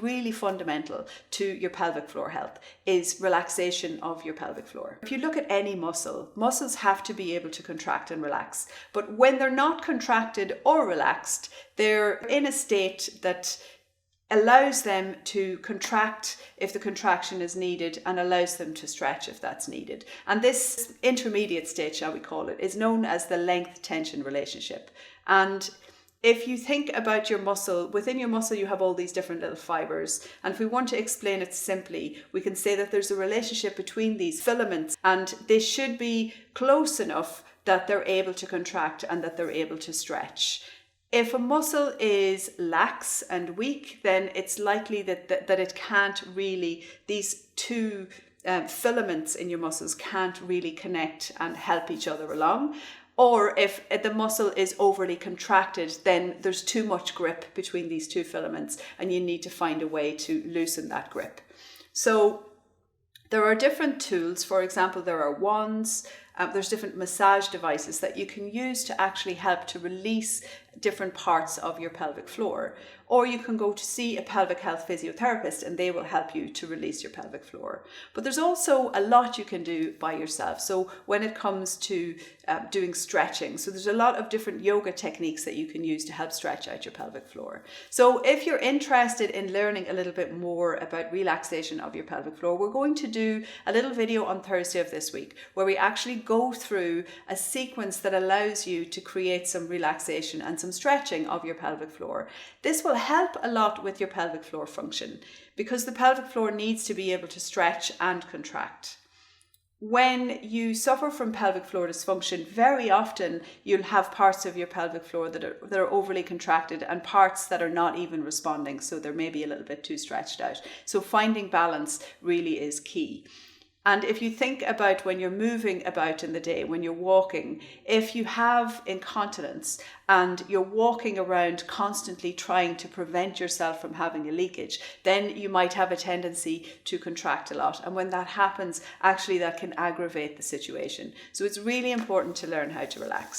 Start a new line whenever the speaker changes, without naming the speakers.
really fundamental to your pelvic floor health is relaxation of your pelvic floor. If you look at any muscle, muscles have to be able to contract and relax. But when they're not contracted or relaxed, they're in a state that allows them to contract if the contraction is needed and allows them to stretch if that's needed. And this intermediate state, shall we call it, is known as the length-tension relationship. And if you think about your muscle, within your muscle you have all these different little fibers. And if we want to explain it simply, we can say that there's a relationship between these filaments and they should be close enough that they're able to contract and that they're able to stretch. If a muscle is lax and weak, then it's likely that it can't really, these two filaments in your muscles can't really connect and help each other along. Or if the muscle is overly contracted, then there's too much grip between these two filaments and you need to find a way to loosen that grip. So there are different tools. For example, there are wands. There's different massage devices that you can use to actually help to release different parts of your pelvic floor. Or you can go to see a pelvic health physiotherapist and they will help you to release your pelvic floor. But there's also a lot you can do by yourself. So when it comes to doing stretching, so there's a lot of different yoga techniques that you can use to help stretch out your pelvic floor. So if you're interested in learning a little bit more about relaxation of your pelvic floor, we're going to do a little video on Thursday of this week where we actually go through a sequence that allows you to create some relaxation and some stretching of your pelvic floor. This will help a lot with your pelvic floor function because the pelvic floor needs to be able to stretch and contract. When you suffer from pelvic floor dysfunction, very often you'll have parts of your pelvic floor that are overly contracted and parts that are not even responding, so they're maybe a little bit too stretched out. So finding balance really is key. And if you think about when you're moving about in the day, when you're walking, if you have incontinence and you're walking around constantly trying to prevent yourself from having a leakage, then you might have a tendency to contract a lot. And when that happens, actually that can aggravate the situation. So it's really important to learn how to relax.